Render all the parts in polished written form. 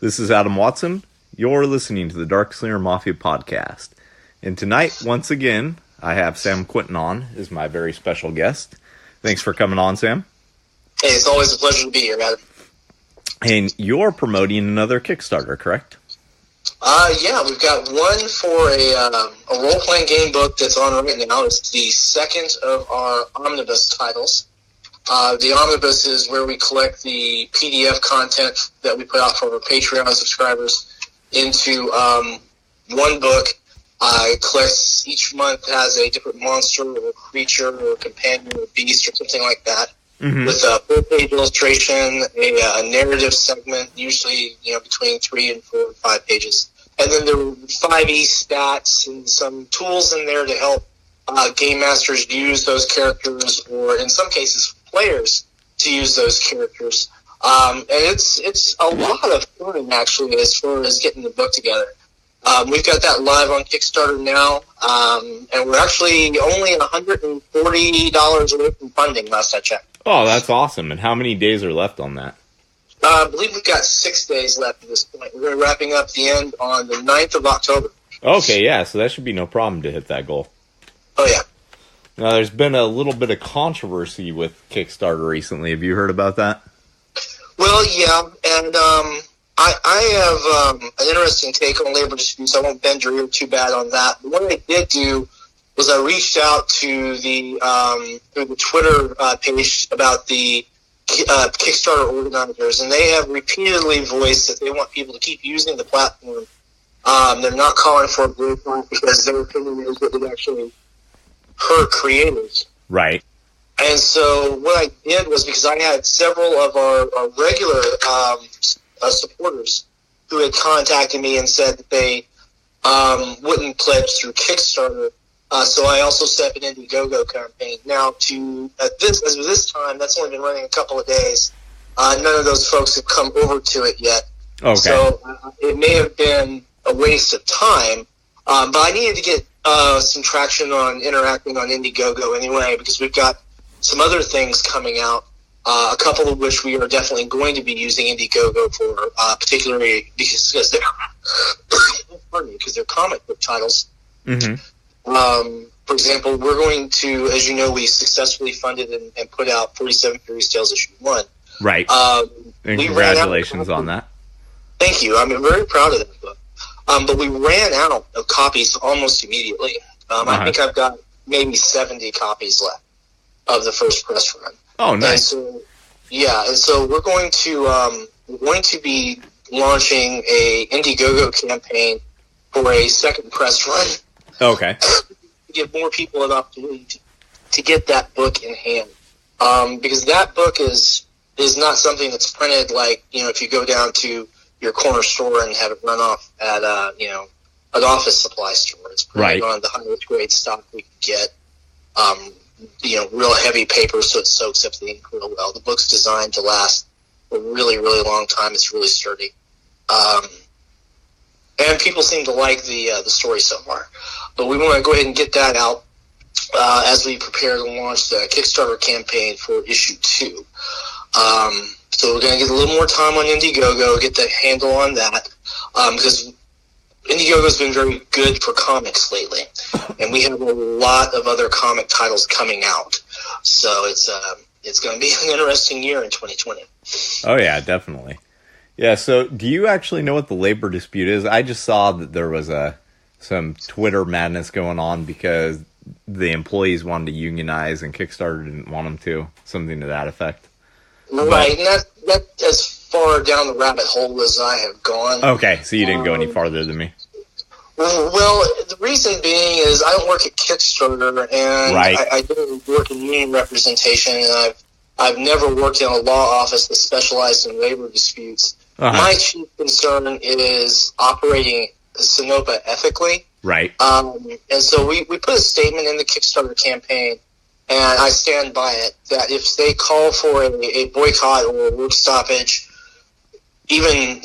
This is Adam Watson. You're listening to the Darkslinger Mafia podcast. And tonight, once again, I have Sam Quinton on as my very special guest. Thanks for coming on, Sam. Hey, it's always a pleasure to be here, Adam. And you're promoting another Kickstarter, correct? Yeah, we've got one for a role-playing game book that's on right now. It's the second of our omnibus titles. The omnibus is where we collect the PDF content that we put out for our Patreon subscribers into one book. It collects, each month has a different monster or creature or companion or beast or something like that. Mm-hmm. With a full-page illustration, a narrative segment, usually between 3 and 4 and 5 pages. And then there are 5e stats and some tools in there to help game masters use those characters, or in some cases, players to use those characters. And it's a lot of fun, actually, as far as getting the book together. We've got that live on Kickstarter now, and we're actually only $140 away from funding, last I checked. Oh, that's awesome. And how many days are left on that? I believe we've got 6 days left at this point. We're wrapping up the end on the 9th of October. Okay, yeah, so that should be no problem to hit that goal. Oh, yeah. Now, there's been a little bit of controversy with Kickstarter recently. Have you heard about that? Well, yeah, and I have an interesting take on labor disputes. I won't bend your ear too bad on that. But what I did do was I reached out to through the Twitter page about the Kickstarter organizers, and they have repeatedly voiced that they want people to keep using the platform. They're not calling for a breakpoint because their opinion is that it actually hurt creators. Right. And so what I did was, because I had several of our regular supporters who had contacted me and said that they wouldn't pledge through Kickstarter, so I also set up an Indiegogo campaign. Now, as of this time, that's only been running a couple of days. None of those folks have come over to it yet. Okay. So it may have been a waste of time, but I needed to get some traction on interacting on Indiegogo anyway, because we've got some other things coming out, a couple of which we are definitely going to be using Indiegogo for, particularly because they're comic book titles. Mm-hmm. For example, we're going to, as you know, we successfully funded and put out 47 Furious Tales issue 1. Right. And congratulations on that. Thank you. I'm very proud of that book. But we ran out of copies almost immedately. I think I've got maybe 70 copies left of the first press run. Oh, nice. And so we're going to be launching a Indiegogo campaign for a second press run. Okay. To give more people an opportunity to get that book in hand. Because that book is not something that's printed like, if you go down to your corner store and have it run off at an office supply store. It's printed on the highest grade stock we can get. Real heavy paper, so it soaks up the ink real well. The book's designed to last a really, really long time. It's really sturdy. And people seem to like the story so far. But we want to go ahead and get that out as we prepare to launch the Kickstarter campaign for issue 2. So we're going to get a little more time on Indiegogo, get the handle on that, because Indiegogo's been very good for comics lately, and we have a lot of other comic titles coming out. So it's going to be an interesting year in 2020. Oh yeah, definitely. Yeah. So do you actually know what the labor dispute is? I just saw that there was some Twitter madness going on because the employees wanted to unionize and Kickstarter didn't want them to. Something to that effect. Right, and that's as far down the rabbit hole as I have gone. Okay, so you didn't go any farther than me. Well, the reason being is I don't work at Kickstarter, and I don't work in union representation, and I've never worked in a law office that specialized in labor disputes. Uh-huh. My chief concern is operating Sinopa ethically. Right. And so we put a statement in the Kickstarter campaign, and I stand by it, that if they call for a boycott or a work stoppage, even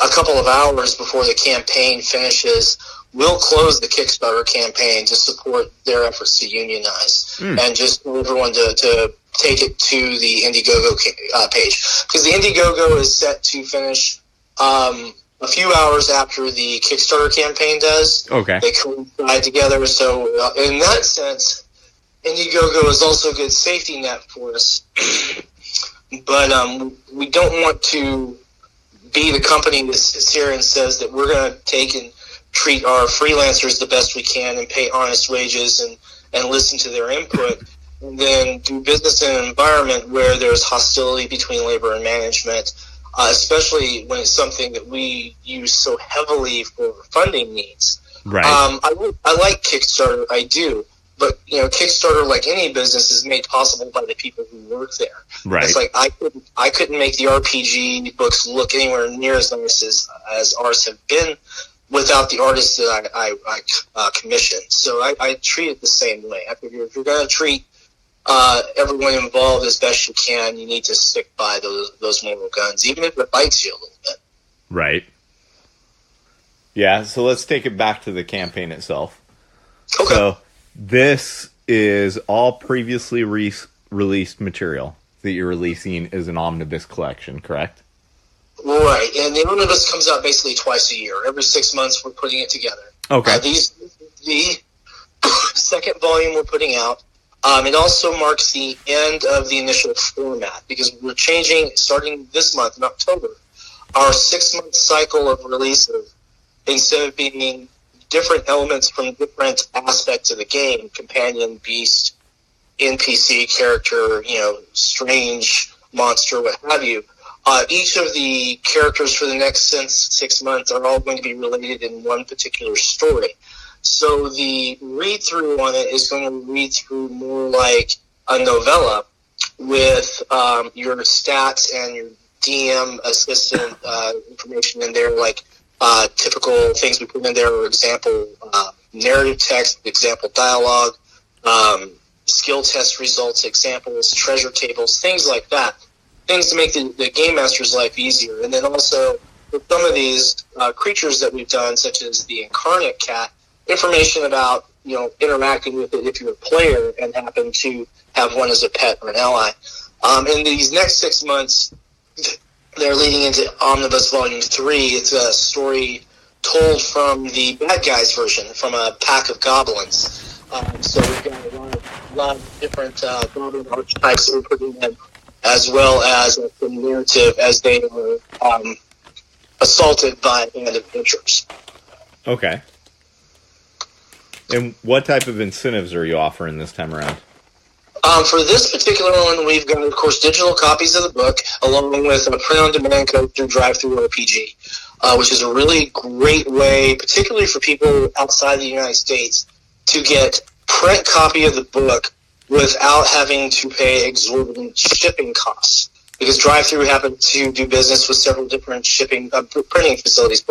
a couple of hours before the campaign finishes, we'll close the Kickstarter campaign to support their efforts to unionize and just for everyone to take it to the Indiegogo page. Because the Indiegogo is set to finish a few hours after the Kickstarter campaign does. Okay. They coincide together. So in that sense, Indiegogo is also a good safety net for us. But we don't want to be the company that sits here and says that we're going to take and treat our freelancers the best we can and pay honest wages and listen to their input, and then do business in an environment where there's hostility between labor and management, especially when it's something that we use so heavily for funding needs. Right. I like Kickstarter, I do. But, Kickstarter, like any business, is made possible by the people who work there. Right. It's like I couldn't make the RPG books look anywhere near as nice as ours have been without the artists that I commissioned. So I treat it the same way. I figure if you're going to treat everyone involved as best you can, you need to stick by those moral guns, even if it bites you a little bit. Right. Yeah, so let's take it back to the campaign itself. Okay. So this is all previously released material that you're releasing as an omnibus collection, correct? Right, and the omnibus comes out basically twice a year. Every 6 months, we're putting it together. Okay. The second volume we're putting out. It also marks the end of the initial format because we're changing, starting this month in October, our 6-month cycle of releases. Instead of being different elements from different aspects of the game, companion, beast, NPC, character, strange, monster, what have you, each of the characters for the next 6 months are all going to be related in one particular story. So the read-through on it is going to read through more like a novella with your stats and your DM assistant information in there, like typical things we put in there are example narrative text, example dialogue, skill test results, examples, treasure tables, things like that. Things to make the game master's life easier. And then also, with some of these creatures that we've done, such as the incarnate cat, information about, interacting with it if you're a player and happen to have one as a pet or an ally. In these next 6 months, they're leading into Omnibus Volume 3. It's a story told from the bad guys version, from a pack of goblins. So we've got a lot of different goblin archetypes that we're putting in, as well as the narrative as they are assaulted by band adventurers. Okay. And what type of incentives are you offering this time around? For this particular one, we've got, of course, digital copies of the book, along with a print-on-demand code through DriveThruRPG, which is a really great way, particularly for people outside the United States, to get print copy of the book without having to pay exorbitant shipping costs. Because DriveThru happens to do business with several different printing facilities,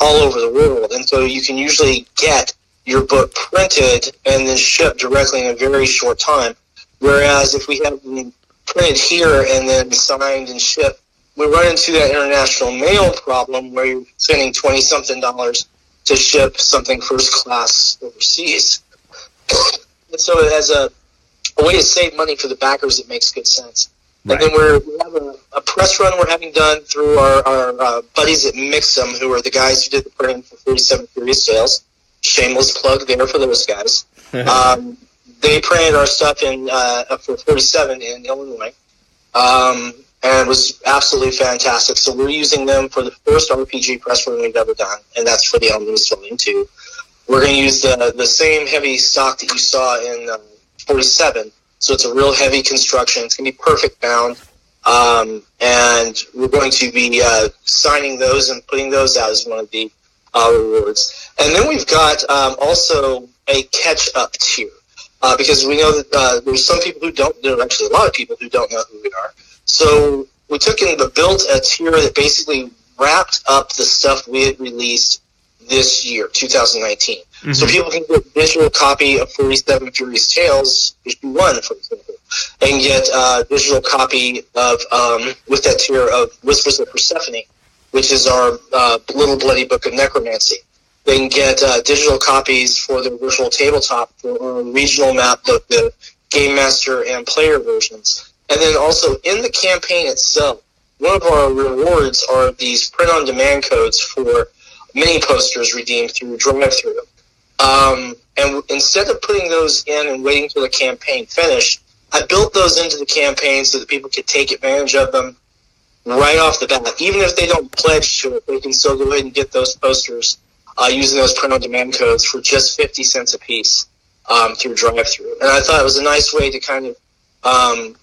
all over the world. And so you can usually get your book printed and then shipped directly in a very short time. Whereas if we have them printed here and then signed and shipped, we run into that international mail problem where you're spending $20-something to ship something first class overseas. And so as a way to save money for the backers, it makes good sense. Right. And then we have a press run we're having done through our buddies at Mixum, who are the guys who did the printing for 47 Furious Tales. Shameless plug there for those guys. They printed our stuff for 47 in Illinois, and it was absolutely fantastic. So we're using them for the first RPG press run we've ever done, and that's for the Omnibus Volume 2. We're going to use the same heavy stock that you saw in 47, so it's a real heavy construction. It's going to be perfect bound, and we're going to be signing those and putting those out as one of the rewards. And then we've got also a catch-up tier, because we know that there's some people who don't, there are actually a lot of people who don't know who we are. So we took and built a tier that basically wrapped up the stuff we had released this year, 2019. Mm-hmm. So people can get a digital copy of 47 Furious Tales, issue 1, for example, and get a digital copy of, with that tier of Whispers of Persephone, which is our Little Bloody Book of Necromancy. They can get digital copies for the virtual tabletop for our regional map, the Game Master and player versions. And then also in the campaign itself, one of our rewards are these print-on-demand codes for mini posters redeemed through drive-thru. And instead of putting those in and waiting till the campaign finished, I built those into the campaign so that people could take advantage of them right off the bat. Even if they don't pledge to it, they can still go ahead and get those posters using those print-on-demand codes for just 50 cents a piece through drive-thru. And I thought it was a nice way to kind of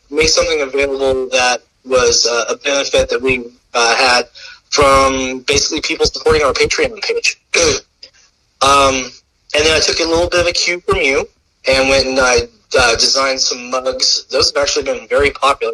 make something available that was a benefit that we had from basically people supporting our Patreon page. And then I took a little bit of a cue from you and went and I designed some mugs. Those have actually been very popular.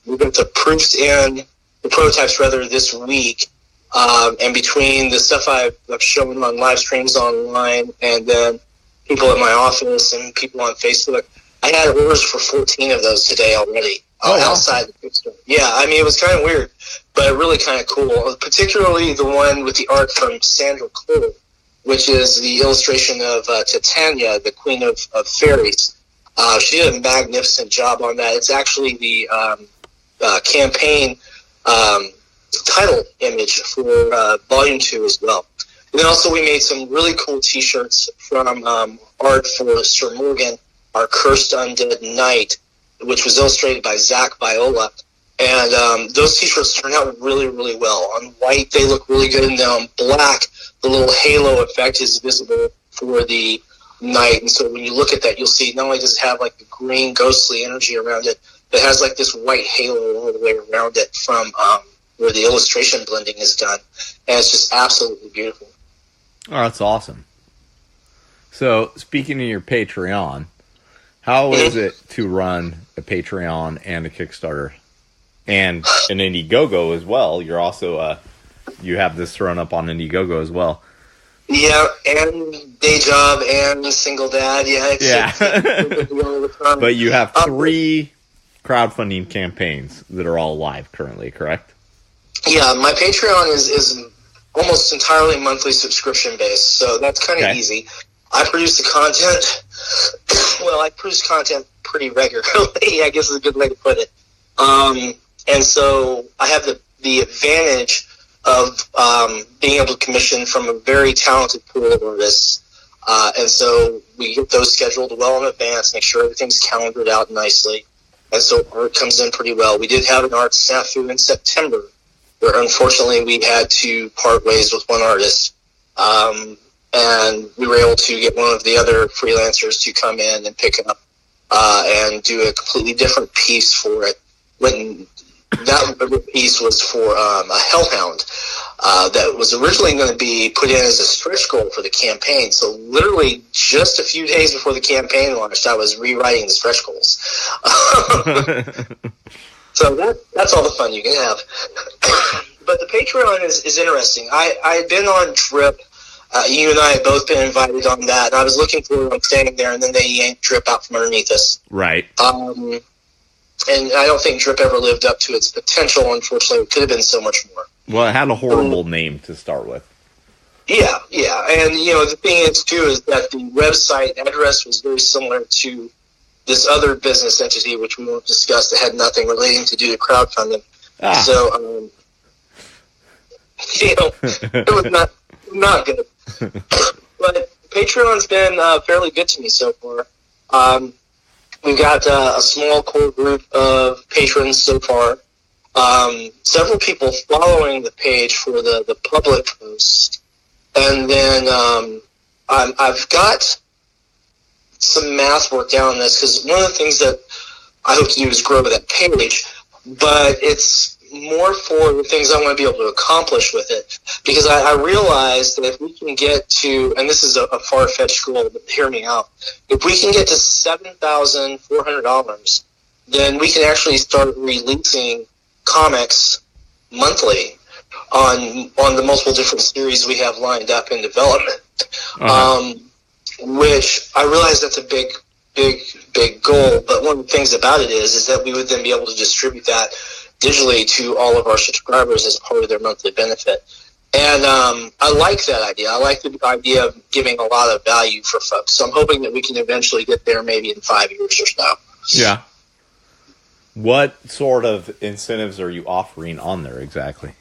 We got the proofs in, the prototypes rather, this week. And between the stuff I've shown on live streams online and then people at my office and people on Facebook, I had orders for 14 of those today already outside the Kickstarter. Yeah, I mean, it was kind of weird, but really kind of cool. Particularly the one with the art from Sandra Cole, which is the illustration of Titania, the Queen of Fairies. She did a magnificent job on that. It's actually the campaign title image for Volume 2 as well. And then also we made some really cool T-shirts from art for Sir Morgan, our Cursed Undead Knight, which was illustrated by Zach Viola. And those T-shirts turned out really, really well. On white, they look really good, and then on black, the little halo effect is visible for the knight. And so when you look at that, you'll see not only does it have like the green ghostly energy around it, but it has like this white halo all the way around it from where the illustration blending is done. And it's just absolutely beautiful. Oh, that's awesome. So, speaking of your Patreon, how is it to run a Patreon and a Kickstarter and an Indiegogo as well? You're also you have this thrown up on Indiegogo as well. Yeah, and day job and single dad. Yeah. But you have 3 crowdfunding campaigns that are all live currently, correct? Yeah, my Patreon is almost entirely monthly subscription based, so that's kind of easy. I produce the content. Well, I produce content pretty regularly, I guess is a good way to put it. And so I have the advantage of being able to commission from a very talented pool of artists. And so we get those scheduled well in advance, make sure everything's calendared out nicely. And so art comes in pretty well. We did have an art snafu in September, where unfortunately we had to part ways with one artist. And we were able to get one of the other freelancers to come in and pick it up and do a completely different piece for it. When that piece was for a Hellhound that was originally going to be put in as a stretch goal for the campaign. So literally just a few days before the campaign launched, I was rewriting the stretch goals. So that's all the fun you can have. But the Patreon is interesting. I've been on Drip. You and I have both been invited on that. And I was looking forward to staying there, and then they yanked Drip out from underneath us. Right. And I don't think Drip ever lived up to its potential, unfortunately. It could have been so much more. Well, it had a horrible name to start with. Yeah. And, the thing is, too, is that the website address was very similar to this other business entity, which we won't discuss, that had nothing relating to do to crowdfunding. So, it was not good. But Patreon's been fairly good to me so far. We've got a small core group of patrons so far. Several people following the page for the public post. And then I've got some math worked out on this, because one of the things that I hope to do is grow that page, but it's more for the things I want to be able to accomplish with it. Because I realize that if we can get to, and this is a far-fetched goal, but hear me out, if we can get to $7,400, then we can actually start releasing comics monthly on the multiple different series we have lined up in development. Which I realize that's a big goal, but one of the things about it is that we would then be able to distribute that digitally to all of our subscribers as part of their monthly benefit. And I like that idea. I like the idea of giving a lot of value for folks. So I'm hoping that we can eventually get there maybe in 5 years or so. Yeah. What sort of incentives are you offering on there exactly?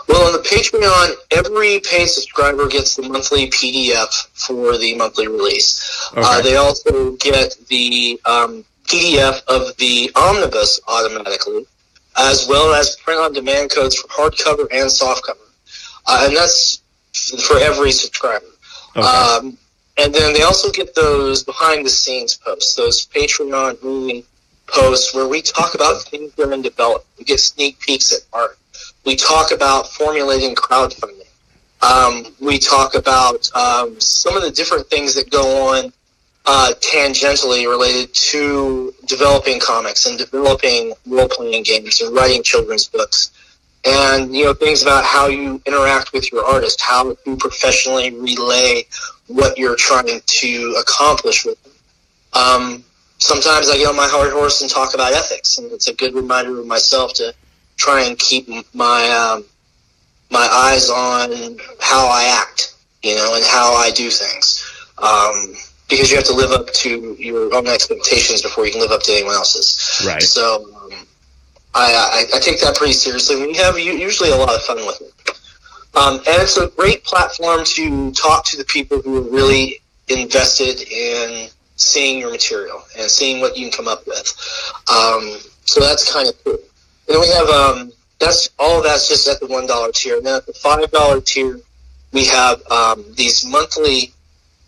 Well, on the Patreon, every paid subscriber gets the monthly PDF for the monthly release. Okay. They also get the PDF of the omnibus automatically, as well as print-on-demand codes for hardcover and softcover. And that's for every subscriber. Okay. And then they also get those behind-the-scenes posts, those Patreon-only posts where we talk about things that are in development. We get sneak peeks at art. We talk about formulating crowdfunding. We talk about some of the different things that go on tangentially related to developing comics and developing role-playing games and writing children's books. And, things about how you interact with your artist, how to professionally relay what you're trying to accomplish with them. Sometimes I get on my hard horse and talk about ethics, and it's a good reminder of myself to try and keep my my eyes on how I act, and how I do things. Because you have to live up to your own expectations before you can live up to anyone else's. Right. So I take that pretty seriously. We have usually a lot of fun with it. And it's a great platform to talk to the people who are really invested in seeing your material and seeing what you can come up with. So that's kind of cool. And then we have that's just at the $1 tier. And then at the $5 tier, we have these monthly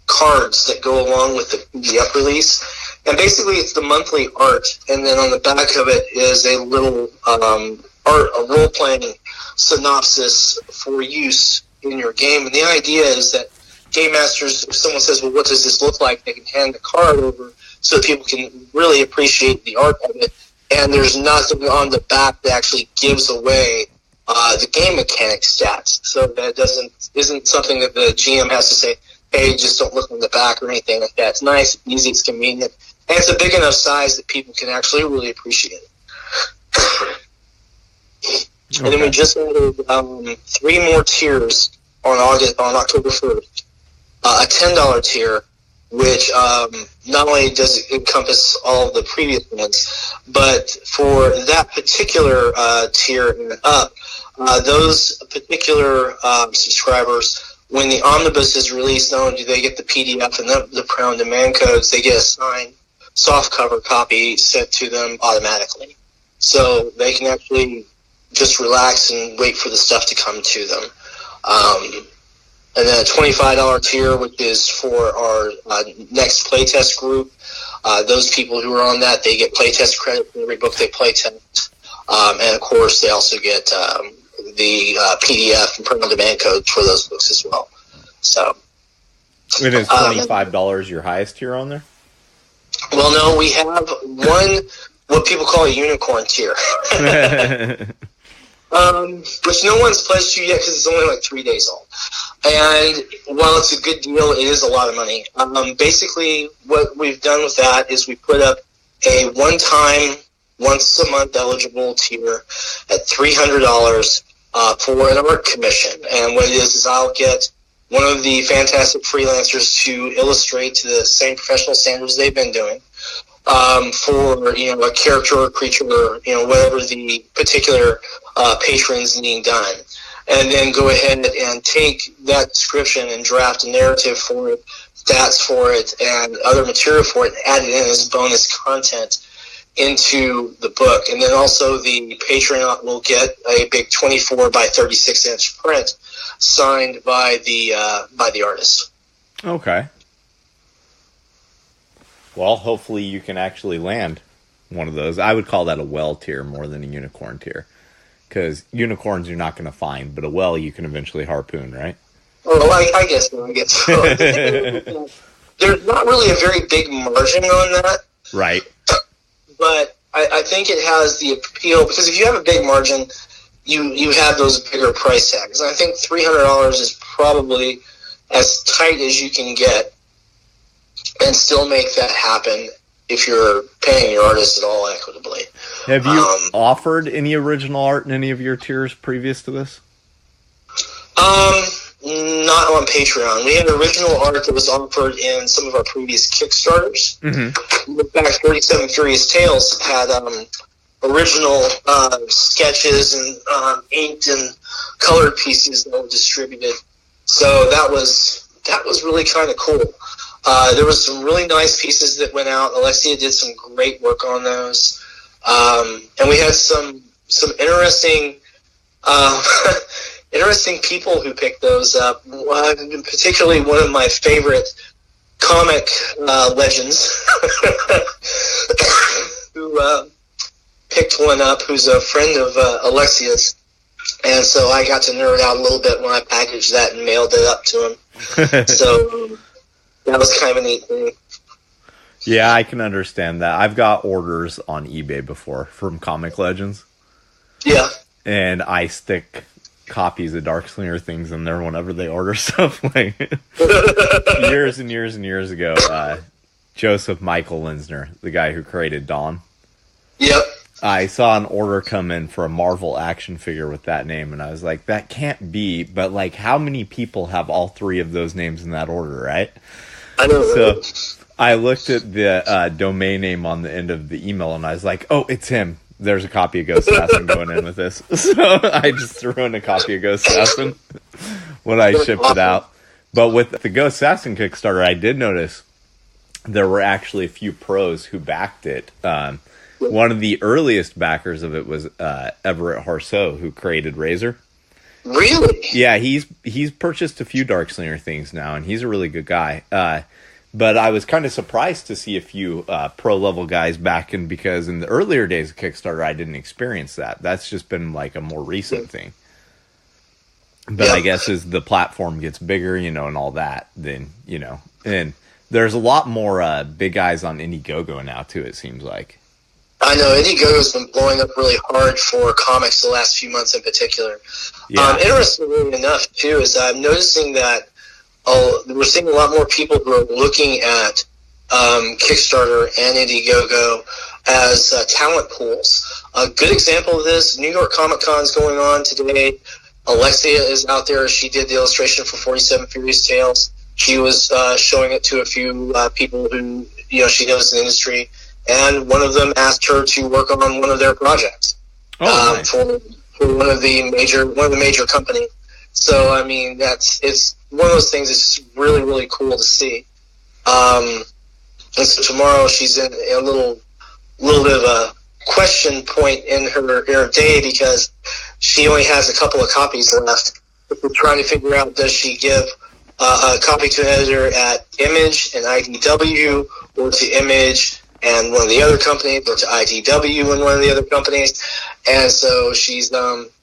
cards that go along with the PDF release. And basically, it's the monthly art, and then on the back of it is a little a role-playing synopsis for use in your game. And the idea is that game masters, if someone says, well, what does this look like, they can hand the card over so that people can really appreciate the art of it. And there's nothing on the back that actually gives away the game mechanic stats. So that isn't something that the GM has to say, hey, just don't look on the back or anything like that. It's nice, easy, it's convenient. And it's a big enough size that people can actually really appreciate it. Okay. And then we just added 3 more tiers on October 1st. A $10 tier, which not only does it encompass all of the previous ones, but for that particular tier and up, those particular subscribers, when the omnibus is released, not only do they get the PDF and the print-on-demand codes, they get a signed softcover copy sent to them automatically. So they can actually just relax and wait for the stuff to come to them. And then a $25 tier, which is for our next playtest group. Those people who are on that, they get playtest credit for every book they playtest. And, of course, they also get the PDF and print-on-demand codes for those books as well. So, it is $25 your highest tier on there? Well, no, we have one, what people call a unicorn tier. Which no one's pledged to yet because it's only like 3 days old. And while it's a good deal, it is a lot of money. Basically, what we've done with that is we put up a one-time, once-a-month eligible tier at $300 for an art commission. And what it is I'll get one of the fantastic freelancers to illustrate to the same professional standards they've been doing. For a character or creature or whatever the particular patron's needing done, and then go ahead and take that description and draft a narrative for it, stats for it, and other material for it, and add it in as bonus content into the book. And then also the patron will get a big 24 by 36 inch print signed by the artist. Okay. Well, hopefully you can actually land one of those. I would call that a whale tier more than a unicorn tier. Because unicorns you're not going to find, but a whale you can eventually harpoon, right? Oh, I guess so. There's not really a very big margin on that. Right. But I think it has the appeal, because if you have a big margin, you have those bigger price tags. And I think $300 is probably as tight as you can get and still make that happen if you're paying your artist at all equitably. Have you offered any original art in any of your tiers previous to this? Not on Patreon. We had original art that was offered in some of our previous Kickstarters. Mm-hmm. In fact, 47 Furious Tales had original sketches and inked and colored pieces that were distributed. So that was really kind of cool. There was some really nice pieces that went out. Alexia did some great work on those, and we had some interesting interesting people who picked those up. Particularly one of my favorite comic legends who picked one up, who's a friend of Alexia's. And so I got to nerd out a little bit when I packaged that and mailed it up to him. So that was kind of a neat thing. Yeah, I can understand that. I've got orders on eBay before from Comic Legends. Yeah. And I stick copies of Darkslinger things in there whenever they order stuff. Like years and years and years ago, Joseph Michael Linsner, the guy who created Dawn. Yep. I saw an order come in for a Marvel action figure with that name, and I was like, that can't be, but like, how many people have all three of those names in that order, right? I know. So I looked at the domain name on the end of the email, and I was like, oh, it's him. There's a copy of Ghost Assassin going in with this. So I just threw in a copy of Ghost Assassin when I shipped it out. But with the Ghost Assassin Kickstarter, I did notice there were actually a few pros who backed it. One of the earliest backers of it was Everett Harceau, who created Razor. Really? Yeah, he's purchased a few Darkslinger things now, and he's a really good guy. But I was kind of surprised to see a few pro-level guys backing, because in the earlier days of Kickstarter, I didn't experience that. That's just been like a more recent thing. But yeah. I guess as the platform gets bigger, and all that, then, and there's a lot more big guys on Indiegogo now, too, it seems like. I know, Indiegogo's been blowing up really hard for comics the last few months in particular. Yeah. Interestingly enough, too, is I'm noticing that we're seeing a lot more people who are looking at Kickstarter and Indiegogo as talent pools. A good example of this, New York Comic Con is going on today. Alexia is out there. She did the illustration for 47 Furious Tales. She was showing it to a few people who she knows in the industry. And one of them asked her to work on one of their projects nice. for one of the major companies. So I mean, it's one of those things that's just really, really cool to see. And so tomorrow she's in a little bit of a question point in her day, because she only has a couple of copies left. We're trying to figure out, does she give a copy to an editor at Image and IDW, or to Image and one of the other companies, or to IDW and one of the other companies. And so she's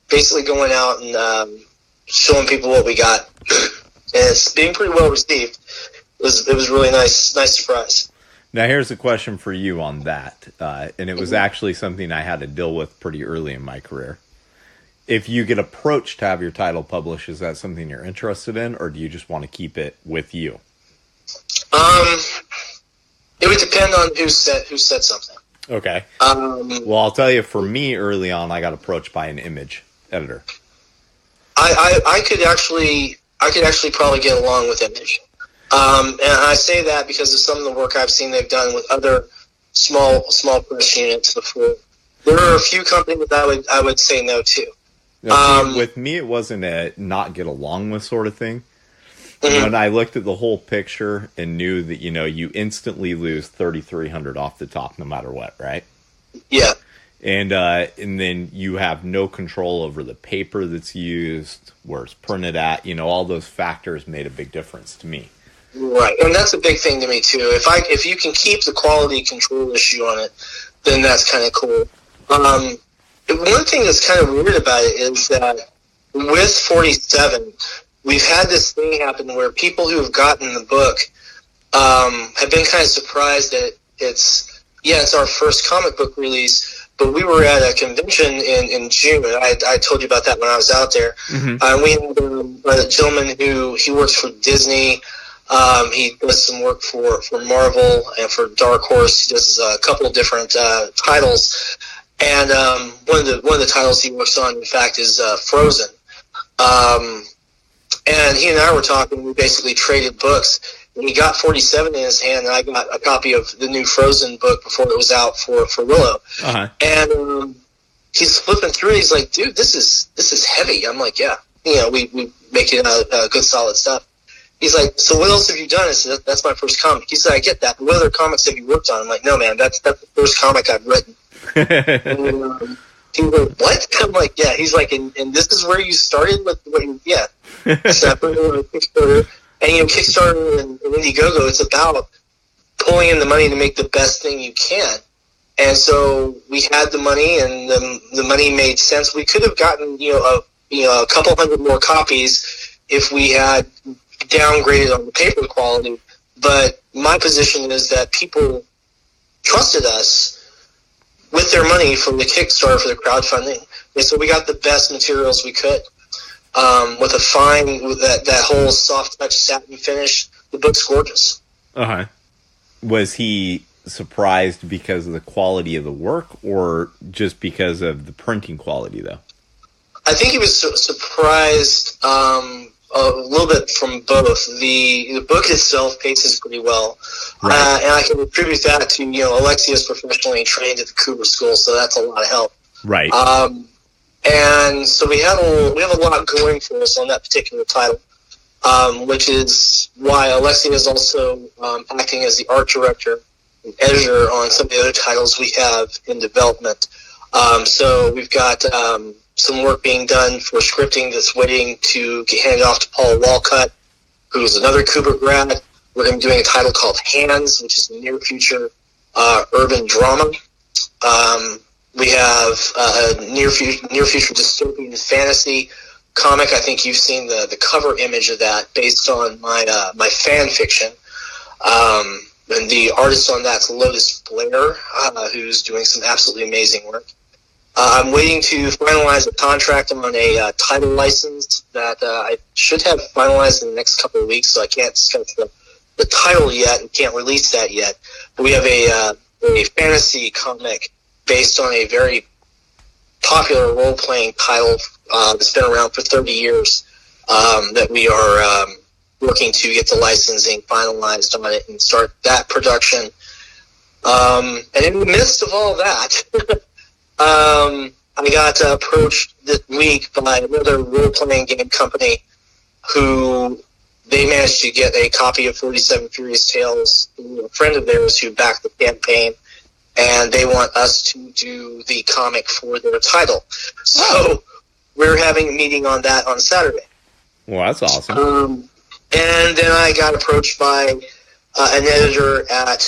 basically going out and showing people what we got. And it's being pretty well received. It was really nice surprise. Now here's a question for you on that. And it was actually something I had to deal with pretty early in my career. If you get approached to have your title published, is that something you're interested in, or do you just want to keep it with you? It would depend on who said something. Okay. Well, I'll tell you, for me, early on, I got approached by an Image editor. I could actually probably get along with Image. And I say that because of some of the work I've seen they've done with other small press units before. There are a few companies I would say no to. Now, with me, it wasn't a not get along with sort of thing. Mm-hmm. When I looked at the whole picture and knew that, you instantly lose $3,300 off the top no matter what, right? Yeah. And then you have no control over the paper that's used, where it's printed at. All those factors made a big difference to me. Right, and that's a big thing to me too. If you can keep the quality control issue on it, then that's kind of cool. One thing that's kind of weird about it is that with 47, we've had this thing happen where people who have gotten the book have been kind of surprised that it's our first comic book release, but we were at a convention in June. I told you about that when I was out there. Mm-hmm. We had a gentleman he works for Disney. He does some work for Marvel and for Dark Horse. He does a couple of different titles. And one of the titles he works on, in fact, is Frozen. And he and I were talking. We basically traded books, and he got 47 in his hand, and I got a copy of the new Frozen book before it was out for Willow. Uh-huh. And he's flipping through it. He's like, dude, this is heavy. I'm like, yeah. We make it good, solid stuff. He's like, so what else have you done? I said, that's my first comic. He said, I get that. But what other comics have you worked on? I'm like, no, man, that's the first comic I've written. And, he was like, what? I'm like, yeah. He's like, and this is where you started with what you, yeah. So I put it on Kickstarter. And, Kickstarter and Indiegogo, it's about pulling in the money to make the best thing you can. And so we had the money, and the money made sense. We could have gotten, a couple hundred more copies if we had downgraded on the paper quality. But my position is that people trusted us with their money for the Kickstarter, for the crowdfunding. And so we got the best materials we could. With that whole soft touch satin finish. The book's gorgeous. Uh-huh. Was he surprised because of the quality of the work, or just because of the printing quality, though? I think he was surprised a little bit from both. The book itself paces pretty well, right. And I can attribute that to Alexia's professionally trained at the Cooper School, so that's a lot of help. Right. And so we have a lot going for us on that particular title, which is why Alexia is also acting as the art director and editor on some of the other titles we have in development. So we've got some work being done for scripting that's waiting to get handed off to Paul Walcott, who's another Cooper grad. We're going to be doing a title called Hands, which is a near future urban drama. We have a near future dystopian fantasy comic. I think you've seen the cover image of that, based on my fan fiction. And the artist on that's Lotus Blair, who's doing some absolutely amazing work. I'm waiting to finalize a contract on a title license that I should have finalized in the next couple of weeks, so I can't discuss the title yet and can't release that yet. But we have a fantasy comic based on a very popular role-playing title that's been around for 30 years that we are working to get the licensing finalized on it and start that production. And in the midst of all that, I got approached this week by another role-playing game company who they managed to get a copy of 47 Furious Tales through a friend of theirs who backed the campaign, and they want us to do the comic for their title. So we're having a meeting on that on Saturday. Well, that's awesome. And then I got approached by an editor at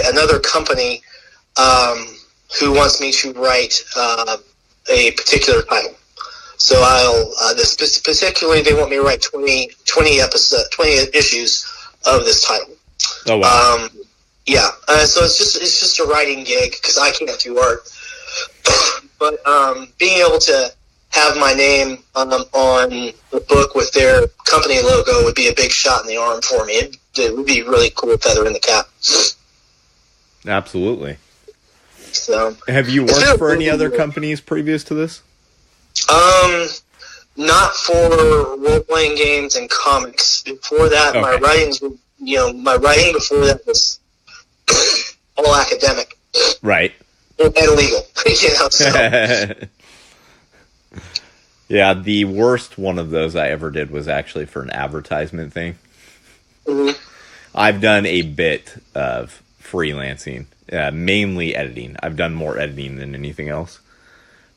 another company who wants me to write a particular title. So particularly they want me to write 20 issues of this title. Oh wow! Yeah, so it's just a writing gig because I can't do art. But being able to have my name on the book with their company logo would be a big shot in the arm for me. It would be a really cool feather in the cap. Absolutely. So, have you worked for any other companies previous to this? Not for role-playing games and comics. Before that, okay. My writing before that was all academic. Right. And legal. So. Yeah, the worst one of those I ever did was actually for an advertisement thing. Mm-hmm. I've done a bit of freelancing, mainly editing. I've done more editing than anything else.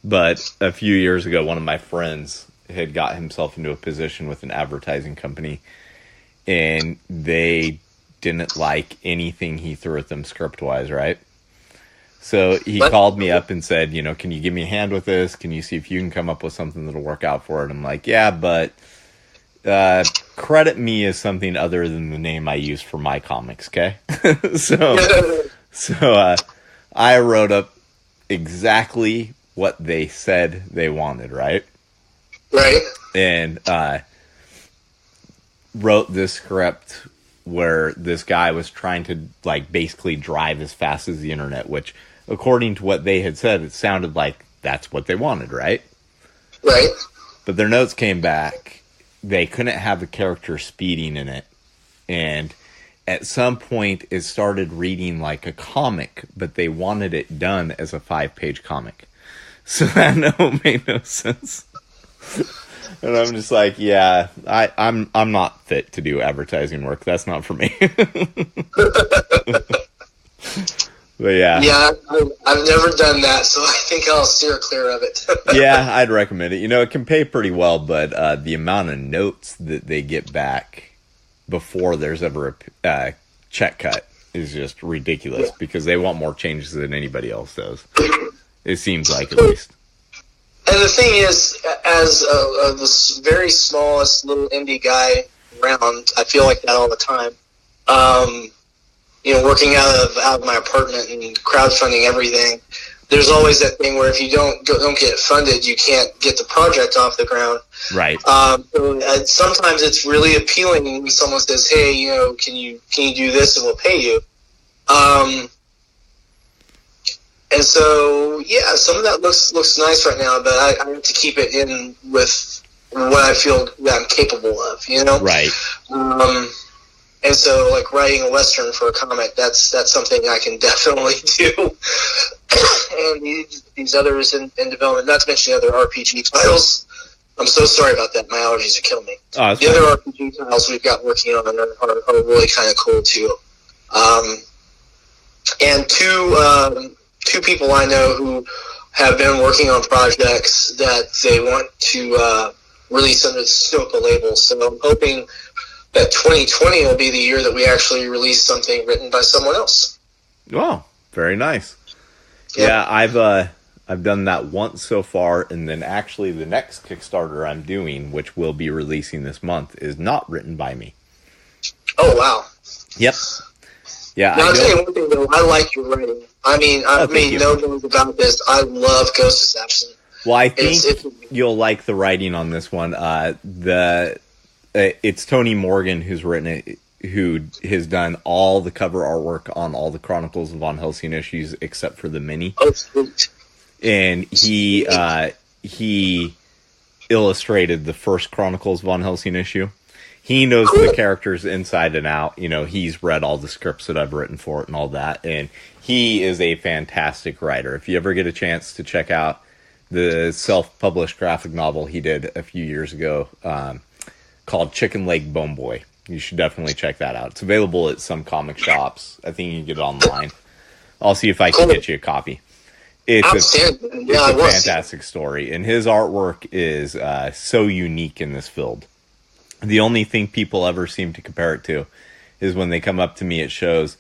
But a few years ago, one of my friends had got himself into a position with an advertising company, and they didn't like anything he threw at them script-wise, right? So he called me up and said, can you give me a hand with this? Can you see if you can come up with something that'll work out for it? I'm like, yeah, but credit me as something other than the name I use for my comics, okay? So I wrote up exactly what they said they wanted, right? Right. And wrote this script where this guy was trying to basically drive as fast as the internet, which according to what they had said, it sounded like that's what they wanted, right? Right. But their notes came back. They couldn't have a character speeding in it And at some point, it started reading like a comic, but they wanted it done as a 5-page comic. So that made no sense. And I'm just like, yeah, I'm not fit to do advertising work. That's not for me. But yeah. Yeah, I've never done that, so I think I'll steer clear of it. Yeah, I'd recommend it. You know, it can pay pretty well, but the amount of notes that they get back before there's ever a check cut is just ridiculous, because they want more changes than anybody else does. It seems like, at least. And the thing is, as the very smallest little indie guy around, I feel like that all the time. You know, working out of my apartment and crowdfunding everything, there's always that thing where if you don't get funded, you can't get the project off the ground. Right. Sometimes it's really appealing when someone says, "Hey, you know, can you do this and we'll pay you." And so, yeah, some of that looks nice right now, but I have to keep it in with what I feel that I'm capable of, you know? Right. And so, like, writing a Western for a comic, that's something I can definitely do. And these others in development, not to mention the other RPG titles. I'm so sorry about that. My allergies are killing me. Oh, the other RPG titles we've got working on are really kind of cool, too. And two people I know who have been working on projects that they want to release under the Stoka label. So I'm hoping that 2020 will be the year that we actually release something written by someone else. Wow, very nice. Yeah, I've done that once so far, and then actually the next Kickstarter I'm doing, which will be releasing this month, is not written by me. Oh, wow. Yep. Yeah, now, I'll tell you one thing, though. I like your writing. I mean, I've made no bones about this. I love Ghost Assassin. Well, I think you'll like the writing on this one. It's Tony Morgan who's written it, who has done all the cover artwork on all the Chronicles of Von Helsing issues except for the mini. Oh, sweet. And he illustrated the first Chronicles Von Helsing issue. He knows the characters inside and out. You know, he's read all the scripts that I've written for it and all that. And he is a fantastic writer. If you ever get a chance to check out the self-published graphic novel he did a few years ago, called Chicken Leg Bone Boy, you should definitely check that out. It's available at some comic shops. I think you can get it online. I'll see if I can get you a copy. It's a fantastic story, and his artwork is so unique in this field. The only thing people ever seem to compare it to is when they come up to me at shows,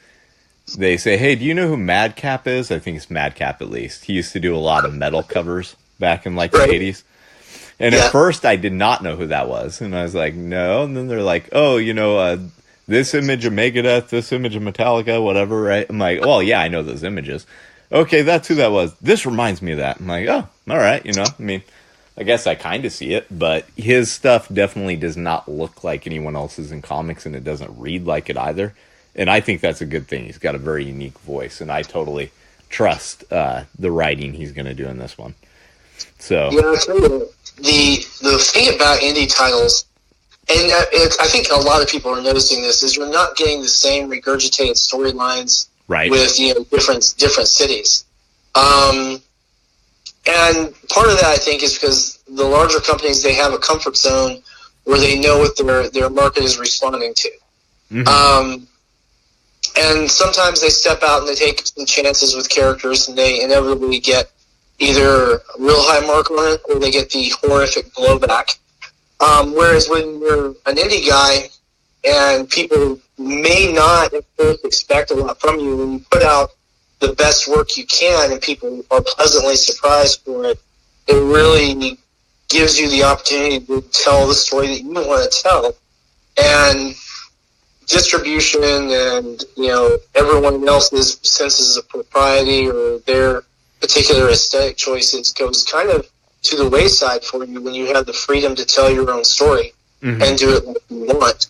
they say, "Hey, do you know who Madcap is?" I think it's Madcap, at least. He used to do a lot of metal covers back in like the 80s. And at first I did not know who that was. And I was like, no. And then they're like, oh, you know, this image of Megadeth, this image of Metallica, whatever, right? I'm like, well, yeah, I know those images. Okay, that's who that was. This reminds me of that. I'm like, oh, all right, you know. I mean, I guess I kind of see it, but his stuff definitely does not look like anyone else's in comics, and it doesn't read like it either. And I think that's a good thing. He's got a very unique voice, and I totally trust the writing he's going to do in this one. So, yeah, I'll tell you, the thing about indie titles, and I think a lot of people are noticing this, is you're not getting the same regurgitated storylines with different cities. And part of that, I think, is because the larger companies, they have a comfort zone where they know what their market is responding to. Mm-hmm. And sometimes they step out and they take some chances with characters, and they inevitably get either a real high mark on it or they get the horrific blowback. Whereas when you're an indie guy and people may not at first expect a lot from you, when you put out the best work you can and people are pleasantly surprised for it, it really gives you the opportunity to tell the story that you want to tell. And distribution and, you know, everyone else's senses of propriety or their particular aesthetic choices goes kind of to the wayside for you when you have the freedom to tell your own story and do it like you want.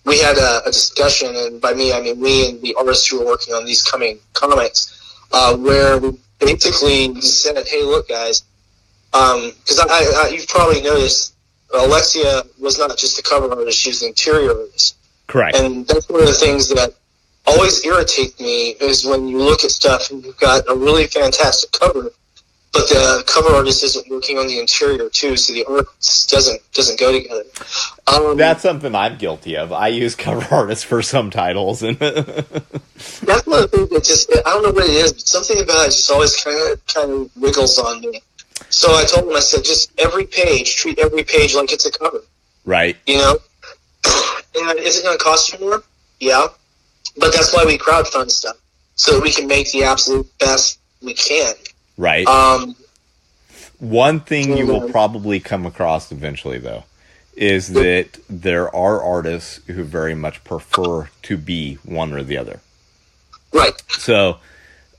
We had a discussion, and by me, I mean me and the artists who are working on these coming comics, where we basically said, hey, look, guys, because you've probably noticed Alexia was not just a cover artist, she was an interior artist. Correct. And that's one of the things that always irritates me is when you look at stuff and you've got a really fantastic cover, but the cover artist isn't working on the interior too, so the art doesn't go together. That's something I'm guilty of. I use cover artists for some titles, and that's one of the things that just, I don't know what it is, but something about it just always kind of wiggles on me. So I told him, I said, just treat every page like it's a cover. Right. You know? And is it going to cost you more? Yeah. But that's why we crowdfund stuff, so that we can make the absolute best we can. Right. One thing you will probably come across eventually, though, is that there are artists who very much prefer to be one or the other. Right. So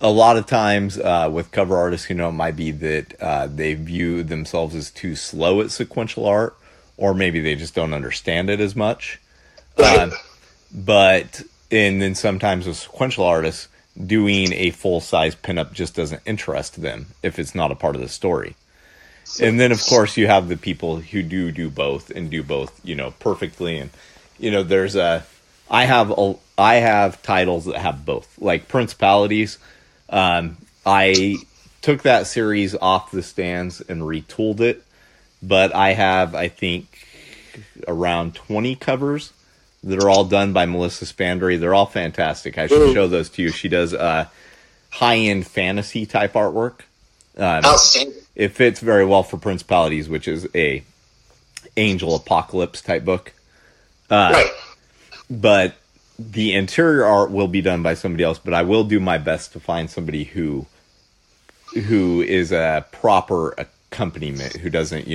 a lot of times with cover artists, it might be that they view themselves as too slow at sequential art, or maybe they just don't understand it as much. And then sometimes with sequential artists, doing a full-size pinup just doesn't interest them if it's not a part of the story. And then, of course, you have the people who do both and do both, perfectly. And, I have titles that have both. Like Principalities, I took that series off the stands and retooled it. But I have, I think, around 20 covers that are all done by Melissa Spandry. They're all fantastic. I should show those to you. She does high-end fantasy type artwork. Outstanding. It fits very well for Principalities, which is a Angel Apocalypse type book. Right. But the interior art will be done by somebody else, but I will do my best to find somebody who is a proper accompaniment, who doesn't,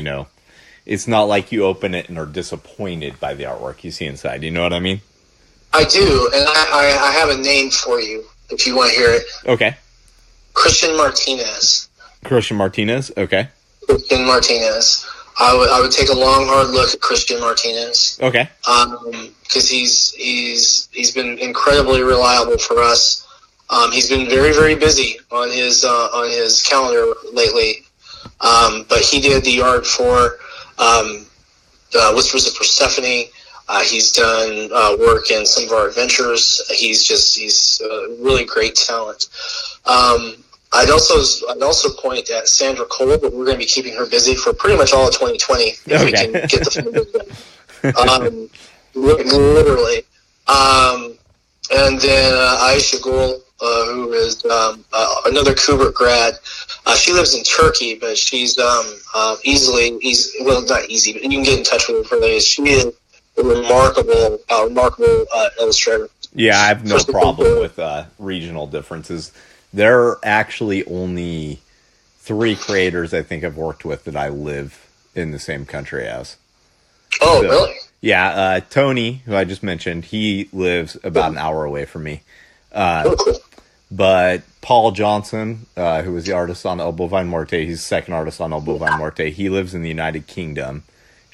it's not like you open it and are disappointed by the artwork you see inside. You know what I mean? I do, and I have a name for you if you want to hear it. Okay. Christian Martinez. Christian Martinez? Okay. Christian Martinez. I would take a long, hard look at Christian Martinez. Okay. Because he's been incredibly reliable for us. He's been very, very busy on his calendar lately. But he did the art for Whispers of Persephone. He's done work in some of our adventures. He's a really great talent. I'd also point at Sandra Cole, but we're going to be keeping her busy for pretty much all of 2020 if we can get the film done. Literally. And then Aisha Gul, who is another Kubrick grad. She lives in Turkey, but she's not easy, but you can get in touch with her for those. She is a remarkable illustrator. Yeah, I have no problem with regional differences. There are actually only 3 creators I think I've worked with that I live in the same country as. Oh, so, really? Yeah, Tony, who I just mentioned, he lives about an hour away from me. Cool. But Paul Johnson, who was the artist on El Bovine Morte, he's the second artist on El Bovine Morte. He lives in the United Kingdom.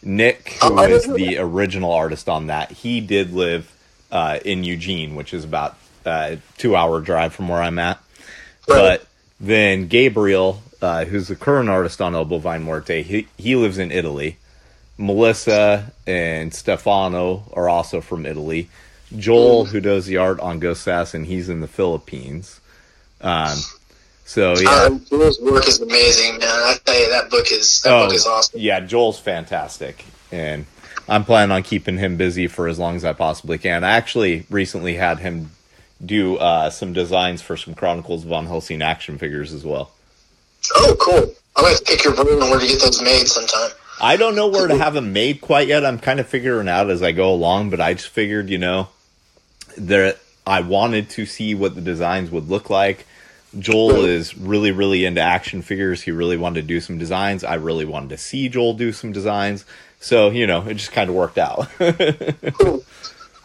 Nick, who is the original artist on that, he did live in Eugene, which is about a 2-hour drive from where I'm at. Right. But then Gabriel, who's the current artist on El Bovine Morte, he lives in Italy. Melissa and Stefano are also from Italy. Joel, who does the art on Ghost Assassin, he's in the Philippines. So yeah, Joel's work is amazing, man. I tell you, that book is awesome. Yeah, Joel's fantastic, and I'm planning on keeping him busy for as long as I possibly can. I actually recently had him do some designs for some Chronicles of Von Helsing action figures as well. Oh, cool! I'm gonna pick your brain on where to get those made sometime. I don't know where to have them made quite yet. I'm kind of figuring out as I go along, but I just figured, I wanted to see what the designs would look like. Joel is really, really into action figures. He really wanted to do some designs. I really wanted to see Joel do some designs. So, it just kind of worked out. Cool.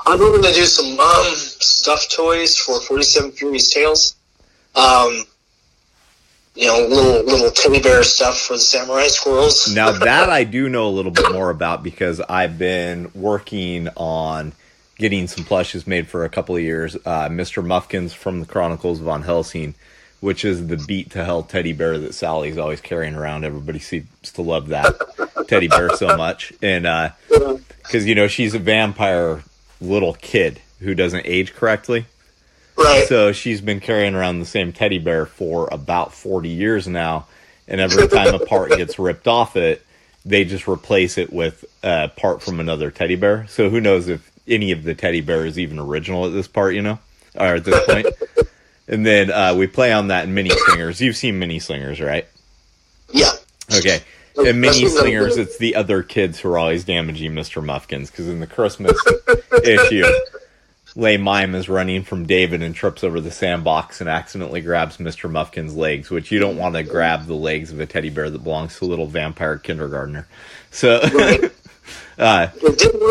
I'm hoping to do some stuffed toys for 47 Furies Tales. Little teddy bear stuff for the samurai squirrels. Now that I do know a little bit more about, because I've been working on getting some plushes made for a couple of years. Mr. Muffkins from the Chronicles of Von Helsing, which is the beat to hell teddy bear that Sally's always carrying around. Everybody seems to love that teddy bear so much. And because, she's a vampire little kid who doesn't age correctly. Right. So she's been carrying around the same teddy bear for about 40 years now, and every time a part gets ripped off it, they just replace it with a part from another teddy bear. So who knows if any of the teddy bear is even original at this part, or at this point. And then we play on that in Mini Slingers. You've seen Mini Slingers, right? Yeah. Okay. In Mini Slingers, it's the other kids who are always damaging Mr. Muffkins, because in the Christmas issue, Lay Mime is running from David and trips over the sandbox and accidentally grabs Mr. Muffkin's legs, which you don't want to grab the legs of a teddy bear that belongs to a little vampire kindergartner. So, didn't one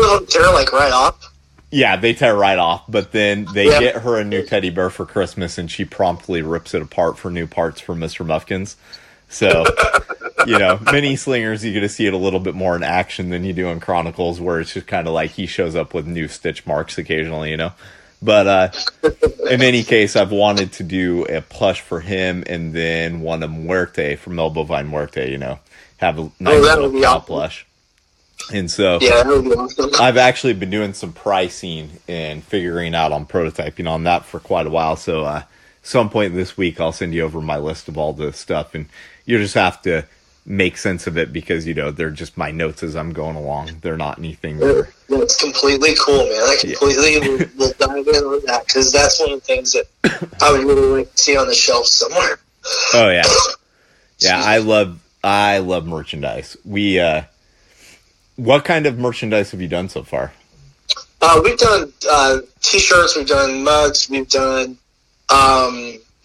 of them tear right off? Yeah, they tear right off, but then they get her a new teddy bear for Christmas, and she promptly rips it apart for new parts for Mr. Muffkins. So, Mini Slingers, you get to see it a little bit more in action than you do in Chronicles, where it's just kind of like he shows up with new stitch marks occasionally, But in any case, I've wanted to do a plush for him, and then one of Muerte from El Bovine Muerte, have a nice little cow plush. And so that would be awesome. I've actually been doing some pricing and figuring out on prototyping on that for quite a while. So some point this week, I'll send you over my list of all the stuff, and you just have to make sense of it because, they're just my notes as I'm going along. They're not anything. That's completely cool, man. I completely will dive in on that, because that's one of the things that I would really like to see on the shelf somewhere. Oh, yeah. Yeah, I love merchandise. What kind of merchandise have you done so far? We've done T-shirts, we've done mugs, we've done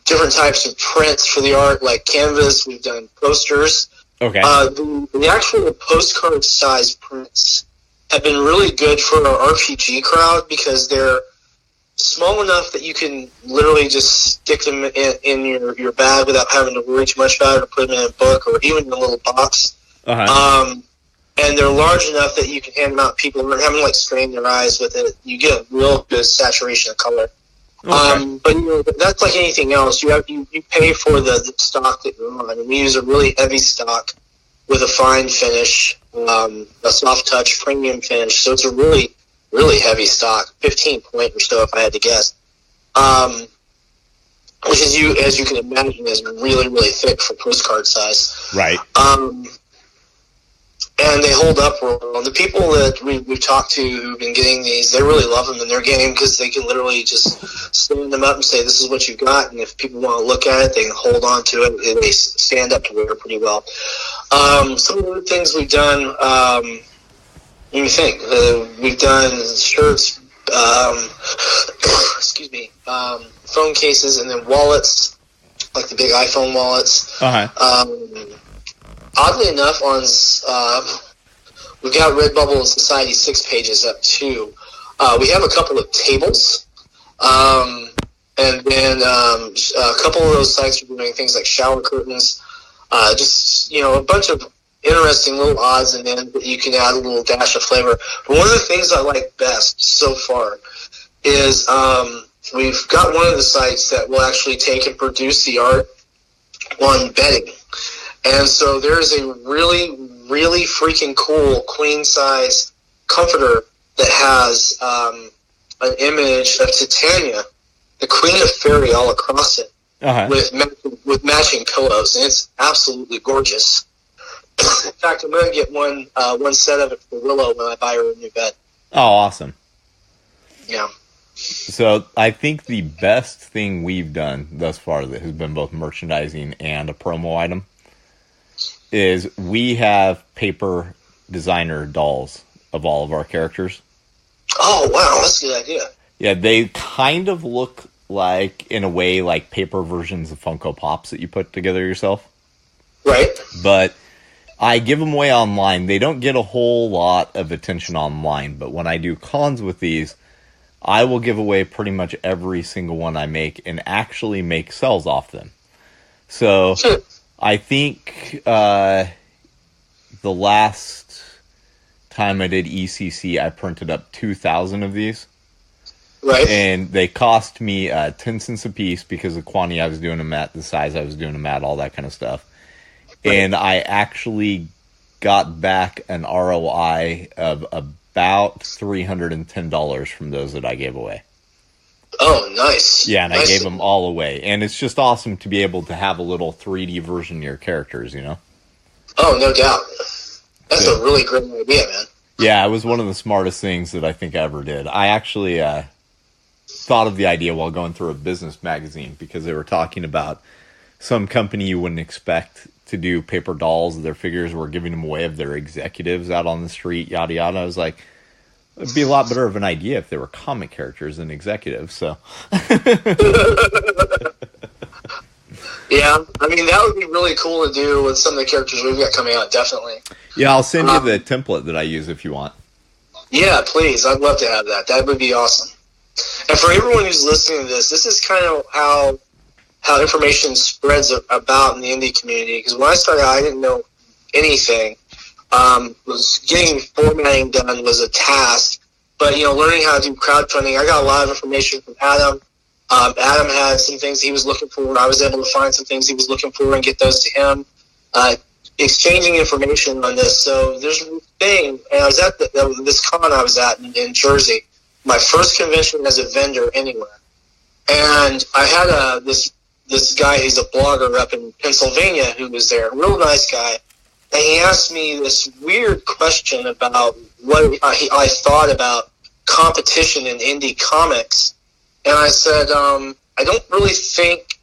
different types of prints for the art, like canvas. We've done posters. Okay. The actual postcard size prints have been really good for our RPG crowd, because they're small enough that you can literally just stick them in your bag without having to worry too much about it, or put them in a book or even in a little box. Uh-huh. And they're large enough that you can hand them out. People aren't having to strain their eyes with it. You get a real good saturation of color. Okay. But that's like anything else. You pay for the stock that you're on. And we use a really heavy stock with a fine finish, a soft touch premium finish. So it's a really, really heavy stock, 15 point or so if I had to guess. Which is, as you can imagine, is really, really thick for postcard size. Right. And they hold up well. The people that we've talked to who've been getting these, they really love them in their game, because they can literally just stand them up and say, this is what you've got, and if people want to look at it, they can hold on to it, and they stand up to wear pretty well. Some of the things we've done, let me think. We've done shirts, phone cases, and then wallets, like the big iPhone wallets. Uh-huh. Oddly enough, we've got Redbubble and Society 6 pages up too. We have a couple of tables, and then a couple of those sites are doing things like shower curtains, a bunch of interesting little odds and ends that you can add a little dash of flavor. But one of the things I like best so far is we've got one of the sites that will actually take and produce the art on bedding. And so there's a really, really freaking cool queen-size comforter that has an image of Titania, the Queen of Fairy, all across it, uh-huh. with matching pillows, and it's absolutely gorgeous. In fact, I'm going to get one set of it for Willow when I buy her a new bed. Oh, awesome. Yeah. So I think the best thing we've done thus far that has been both merchandising and a promo item is we have paper designer dolls of all of our characters. Oh, wow, that's a good idea. Yeah, they kind of look like, in a way, like paper versions of Funko Pops that you put together yourself. Right. But I give them away online. They don't get a whole lot of attention online, but when I do cons with these, I will give away pretty much every single one I make and actually make sales off them. So I think the last time I did ECC, I printed up 2,000 of these. Right. And they cost me 10 cents a piece because the quantity I was doing them at, the size I was doing them at, all that kind of stuff. Right. And I actually got back an ROI of about $310 from those that I gave away. Oh, nice. Yeah, and nice. I gave them all away. And it's just awesome to be able to have a little 3D version of your characters, you know? Oh, no doubt. That's a really great idea, man. Yeah, it was one of the smartest things that I think I ever did. I actually thought of the idea while going through a business magazine because they were talking about some company you wouldn't expect to do paper dolls. Their figures were giving them away of their executives out on the street, yada, yada. I was like, it'd be a lot better of an idea if they were comic characters than executives, so. Yeah, I mean, that would be really cool to do with some of the characters we've got coming out, definitely. Yeah, I'll send you the template that I use if you want. Yeah, please. I'd love to have that. That would be awesome. And for everyone who's listening to this is kind of how information spreads about in the indie community. Because when I started, I didn't know anything. Was getting formatting done was a task. But, learning how to do crowdfunding, I got a lot of information from Adam. Adam had some things he was looking for. I was able to find some things he was looking for and get those to him. Exchanging information on this. So there's a thing, and I was at this con I was at in Jersey, my first convention as a vendor anywhere. And I had this guy, he's a blogger up in Pennsylvania who was there, a real nice guy. And he asked me this weird question about what I thought about competition in indie comics. And I said, I don't really think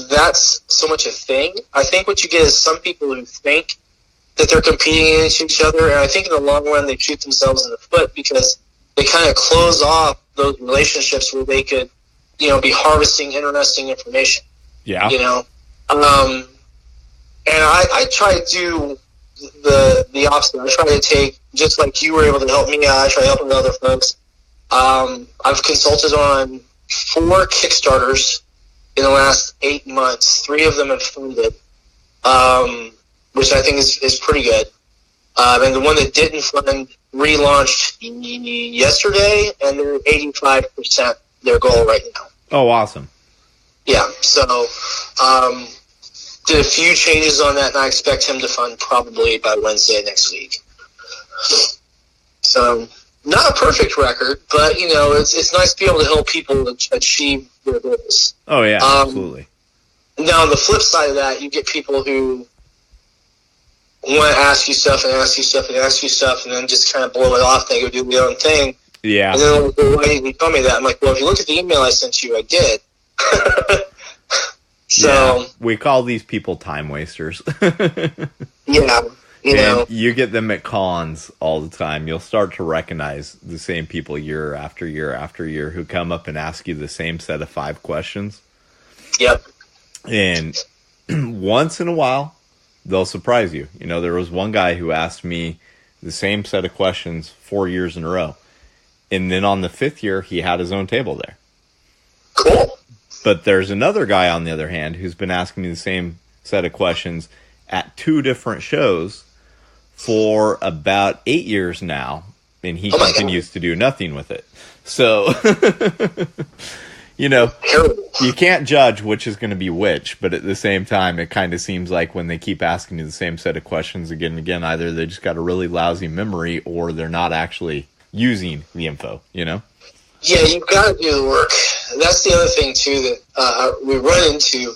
that's so much a thing. I think what you get is some people who think that they're competing against each other, and I think in the long run they shoot themselves in the foot because they kind of close off those relationships where they could, be harvesting interesting information. Yeah. And I try to do the opposite. I try to take, just like you were able to help me out, I try to help other folks. I've consulted on 4 Kickstarters in the last 8 months. 3 of them have funded, which I think is pretty good. And the one that didn't fund relaunched yesterday, and they're 85% their goal right now. Oh, awesome. Yeah, so did a few changes on that, and I expect him to fund probably by Wednesday next week. So, not a perfect record, but, it's nice to be able to help people achieve their goals. Oh, yeah, absolutely. Now, on the flip side of that, you get people who want to ask you stuff and ask you stuff and ask you stuff and then just kind of blow it off and they go do their own thing. Yeah. And then, why didn't you tell me that? I'm like, well, if you look at the email I sent you, I did. So yeah, we call these people time wasters. Yeah. You get them at cons all the time. You'll start to recognize the same people year after year after year who come up and ask you the same set of 5 questions. Yep. And once in a while, they'll surprise you. There was one guy who asked me the same set of questions 4 years in a row. And then on the 5th year, he had his own table there. Cool. But there's another guy, on the other hand, who's been asking me the same set of questions at 2 different shows for about 8 years now, and he continues to do nothing with it. So, you can't judge which is going to be which, but at the same time, it kind of seems like when they keep asking you the same set of questions again and again, either they just got a really lousy memory or they're not actually using the info, Yeah, you've got to do the work. That's the other thing, too, that we run into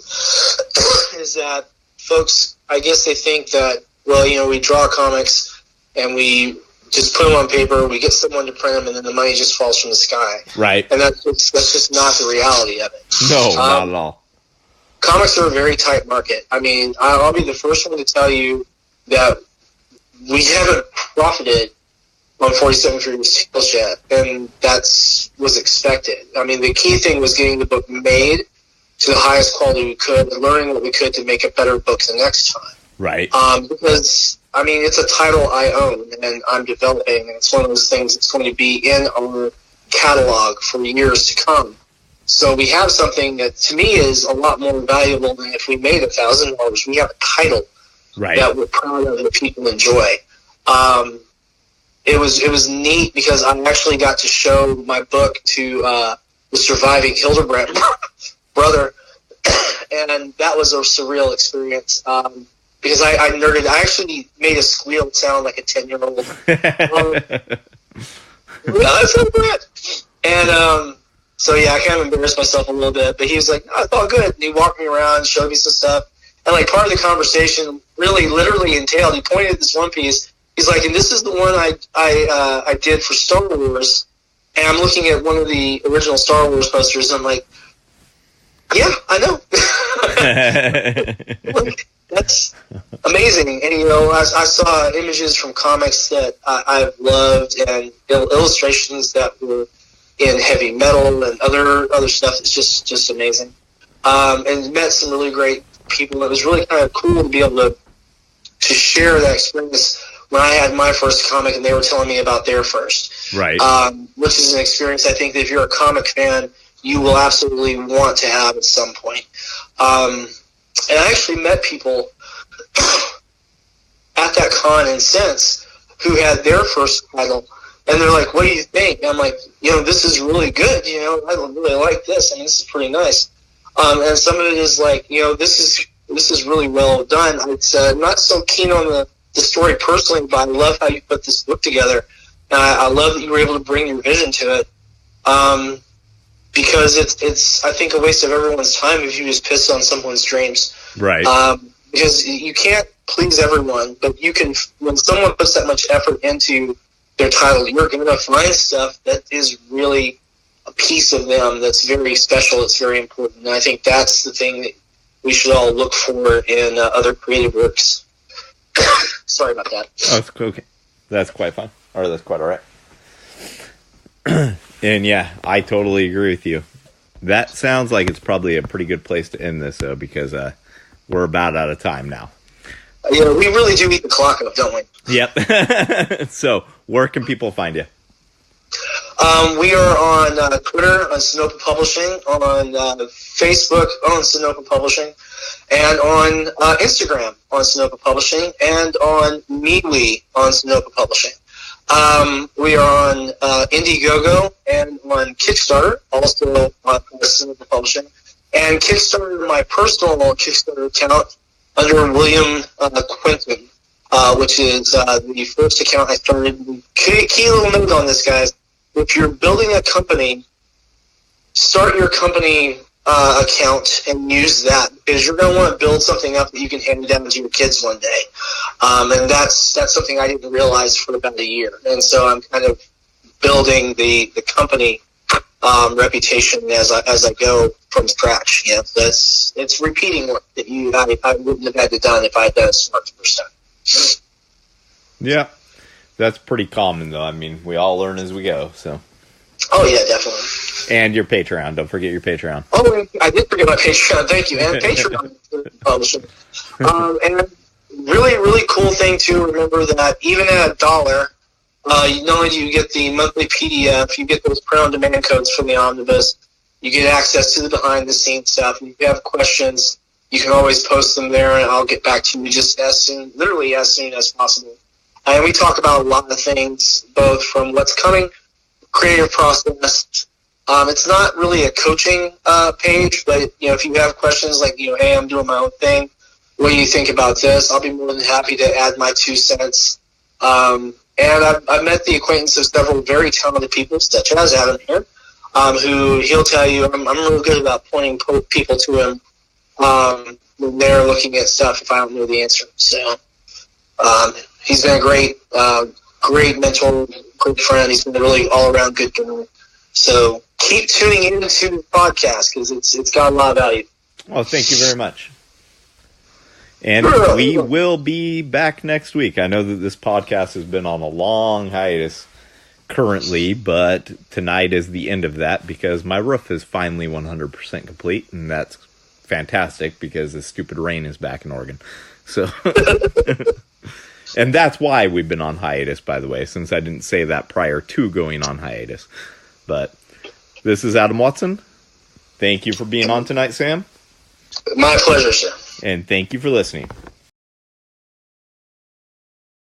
is that folks, I guess they think that, well, we draw comics and we just put them on paper, we get someone to print them, and then the money just falls from the sky. Right. And that's just not the reality of it. No, not at all. Comics are a very tight market. I mean, I'll be the first one to tell you that we haven't profited on 47 Furious Tales yet, and that was expected. I mean, the key thing was getting the book made to the highest quality we could, and learning what we could to make a better book the next time. Right. Because, I mean, it's a title I own, and I'm developing, and it's one of those things that's going to be in our catalog for years to come. So we have something that, to me, is a lot more valuable than if we made $1,000. We have a title that we're proud of, that people enjoy. It was neat because I actually got to show my book to the surviving Hildebrandt brother, and that was a surreal experience because I nerded. I actually made a squeal sound like a 10-year-old. That's so bad. And so yeah, I kind of embarrassed myself a little bit. But he was like, "No, it's all good." And he walked me around, showed me some stuff, and like part of the conversation really, literally entailed. He pointed at this one piece. He's like, "And this is the one I did for Star Wars." And I'm looking at one of the original Star Wars posters, and I'm like, "Yeah, I know." Like, that's amazing. And, you know, I saw images from comics that I've loved and illustrations that were in heavy metal and other stuff. It's just amazing. And met some really great people. It was really kind of cool to be able to share that experience when I had my first comic and they were telling me about their first. Right. Which is an experience I think that if you're a comic fan, you will absolutely want to have at some point. And I actually met people at that con in Sense who had their first title, and they're like, "What do you think?" And I'm like, "You know, this is really good. You know, I really like this. I mean, this is pretty nice." And some of it is like, you know, this is really well done. I'm not so keen on the story personally, but I love how you put this book together. And I love that you were able to bring your vision to it. Because it's I think a waste of everyone's time if you just piss on someone's dreams. Right. Because you can't please everyone, but you can. When someone puts that much effort into their title, you're going to find stuff that is really a piece of them that's very special. It's very important, and I think that's the thing that we should all look for in other creative works. Sorry about that. Oh, it's okay. That's quite fine. Or that's quite all right. And yeah, I totally agree with you. That sounds like it's probably a pretty good place to end this, though, because we're about out of time now. Yeah, we really do eat the clock up, don't we? Yep. So, where can people find you? We are on Twitter, on Sinopa Publishing, on Facebook, on Sinopa Publishing, and on Instagram, on Sinopa Publishing, and on MeWe, on Sinopa Publishing. We are on Indiegogo and on Kickstarter, also on Sinopa Publishing. And Kickstarter, my personal Kickstarter account, under William Quinton, which is the first account I started. Key little note on this, guys. If you're building a company, start your company account and use that, because you're going to want to build something up that you can hand down to your kids one day. And that's something I didn't realize for about a year. And so I'm kind of building the company reputation as I go from scratch. You know, so it's repeating work that I wouldn't have had to done if I had done it smart first time. Yeah, that's pretty common, though. I mean, we all learn as we go, so. Oh, yeah, definitely. And your Patreon. Don't forget your Patreon. Oh, I did forget my Patreon. Thank you. And Patreon publishing. And really, really cool thing to remember that even at $1, not only do you get the monthly PDF, you get those print-on-demand codes from the Omnibus. You get access to the behind-the-scenes stuff. And if you have questions, you can always post them there, and I'll get back to you just literally as soon as possible. And we talk about a lot of things, both from what's coming, creative process. It's not really a coaching page, but you know, if you have questions like, you know, hey, I'm doing my own thing, what do you think about this? I'll be more than happy to add my 2 cents. And I've met the acquaintance of several very talented people, such as Adam here, who he'll tell you I'm real good about pointing people to him when they're looking at stuff if I don't know the answer. So he's been a great mentor, great friend. He's been a really all-around good guy. So keep tuning into the podcast because it's got a lot of value. Well, thank you very much. And we will be back next week. I know that this podcast has been on a long hiatus currently, but tonight is the end of that because my roof is finally 100% complete, and that's fantastic because the stupid rain is back in Oregon. So, and that's why we've been on hiatus, by the way, since I didn't say that prior to going on hiatus. But this is Adam Watson. Thank you for being on tonight, Sam. My pleasure, sir. And thank you for listening.